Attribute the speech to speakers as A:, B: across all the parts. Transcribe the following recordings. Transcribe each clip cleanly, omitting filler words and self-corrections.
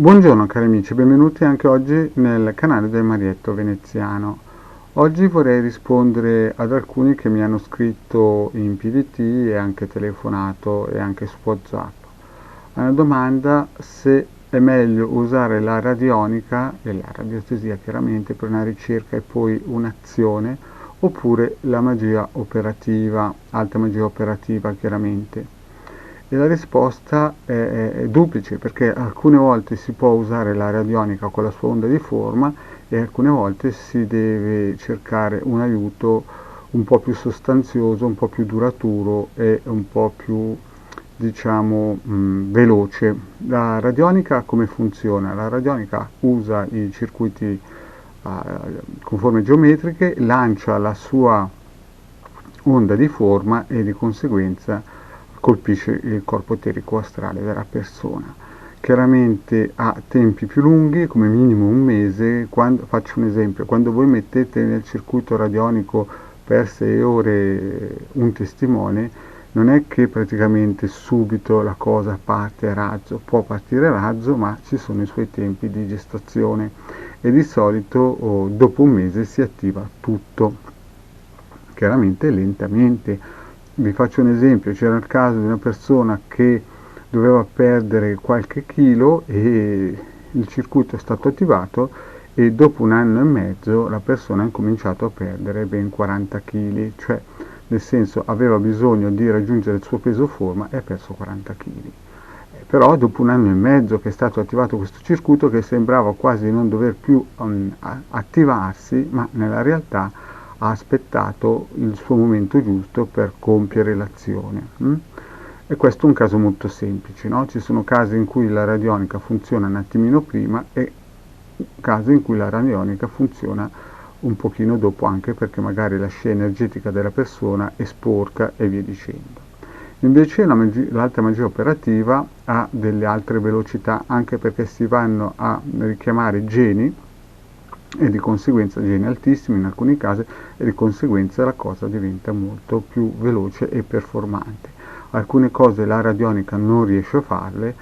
A: Buongiorno cari amici, benvenuti anche oggi nel canale del Marietto Veneziano. Oggi vorrei rispondere ad alcuni che mi hanno scritto in PVT e anche telefonato e anche su WhatsApp. Una domanda se è meglio usare la radionica e la radiostesia chiaramente per una ricerca e poi un'azione oppure la magia operativa, alta magia operativa chiaramente. E la risposta è duplice, perché alcune volte si può usare la radionica con la sua onda di forma e alcune volte si deve cercare un aiuto un po' più sostanzioso, un po' più duraturo e un po' più, diciamo, veloce. La radionica come funziona? La radionica usa i circuiti con forme geometriche, lancia la sua onda di forma e di conseguenza colpisce il corpo eterico astrale della persona. Chiaramente ha tempi più lunghi, come minimo un mese. Faccio un esempio: quando voi mettete nel circuito radionico per 6 ore un testimone, non è che praticamente subito la cosa parte a razzo, può partire a razzo, ma ci sono i suoi tempi di gestazione e di solito dopo un mese si attiva tutto, chiaramente lentamente. Vi faccio un esempio: c'era il caso di una persona che doveva perdere qualche chilo e il circuito è stato attivato e dopo 1 anno e mezzo la persona ha incominciato a perdere ben 40 kg, cioè nel senso aveva bisogno di raggiungere il suo peso forma e ha perso 40 kg. Però dopo 1 anno e mezzo che è stato attivato questo circuito, che sembrava quasi non dover più attivarsi, ma nella realtà ha aspettato il suo momento giusto per compiere l'azione. E questo è un caso molto semplice, no? Ci sono casi in cui la radionica funziona un attimino prima e casi in cui la radionica funziona un pochino dopo, anche perché magari la scia energetica della persona è sporca e via dicendo. Invece l'alta magia operativa ha delle altre velocità, anche perché si vanno a richiamare geni e di conseguenza geni altissimi in alcuni casi, e di conseguenza la cosa diventa molto più veloce e performante. Alcune cose la radionica non riesce a farle,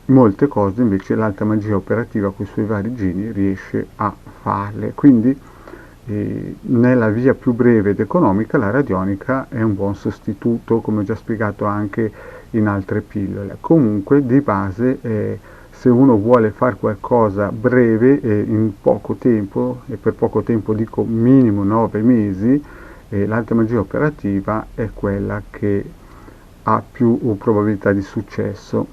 A: molte cose invece l'alta magia operativa con i suoi vari geni riesce a farle. Quindi nella via più breve ed economica la radionica è un buon sostituto, come ho già spiegato anche in altre pillole. Comunque di base se uno vuole fare qualcosa breve in poco tempo, e per poco tempo dico minimo 9 mesi, l'alta magia operativa è quella che ha più probabilità di successo.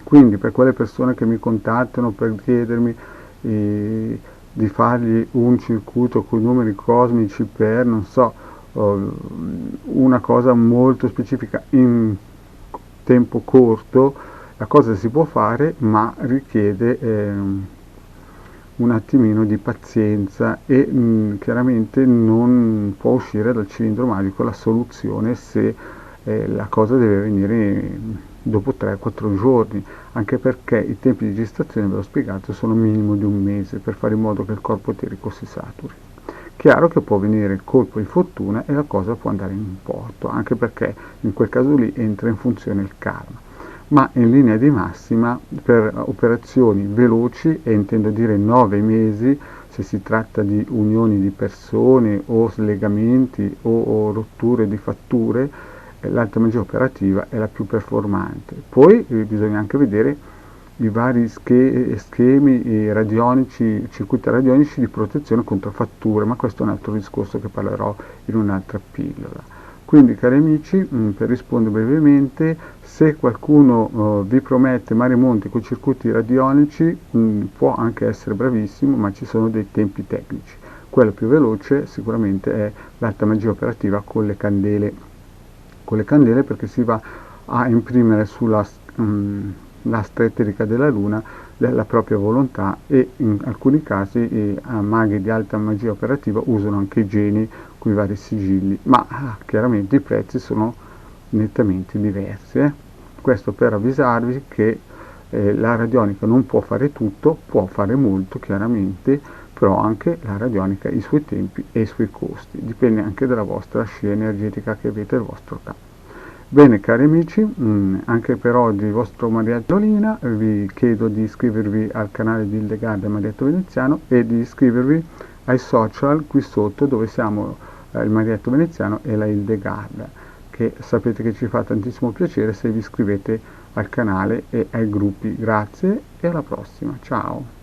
A: Quindi per quelle persone che mi contattano per chiedermi di fargli un circuito con i numeri cosmici per, non so, una cosa molto specifica in tempo corto, la cosa si può fare, ma richiede un attimino di pazienza e chiaramente non può uscire dal cilindro magico la soluzione se la cosa deve venire dopo 3-4 giorni, anche perché i tempi di gestazione, ve l'ho spiegato, sono minimo di un mese per fare in modo che il corpo eterico si saturi. Chiaro che può venire il colpo di fortuna e la cosa può andare in porto, anche perché in quel caso lì entra in funzione il karma. Ma in linea di massima, per operazioni veloci, e intendo dire 9 mesi, se si tratta di unioni di persone o slegamenti o rotture di fatture, l'alta magia operativa è la più performante. Poi bisogna anche vedere i vari schemi radionici, circuiti radionici di protezione contro fatture, ma questo è un altro discorso che parlerò in un'altra pillola. Quindi cari amici, per rispondere brevemente, se qualcuno vi promette mari e monti con circuiti radionici, può anche essere bravissimo, ma ci sono dei tempi tecnici. Quello più veloce sicuramente è l'alta magia operativa con le candele, perché si va a imprimere sulla lastra eterica della Luna la propria volontà, e in alcuni casi i maghi di alta magia operativa usano anche i geni con i vari sigilli, ma chiaramente i prezzi sono nettamente diversi. Questo per avvisarvi che la radionica non può fare tutto, può fare molto chiaramente, però anche la radionica ha i suoi tempi e i suoi costi, dipende anche dalla vostra scia energetica che avete, il vostro campo. Bene cari amici, anche per oggi il vostro Mariattolina, vi chiedo di iscrivervi al canale di Hildegarda Marietto Veneziano e di iscrivervi ai social qui sotto dove siamo il Marietto Veneziano e la Hildegarda, che sapete che ci fa tantissimo piacere se vi iscrivete al canale e ai gruppi. Grazie e alla prossima, ciao!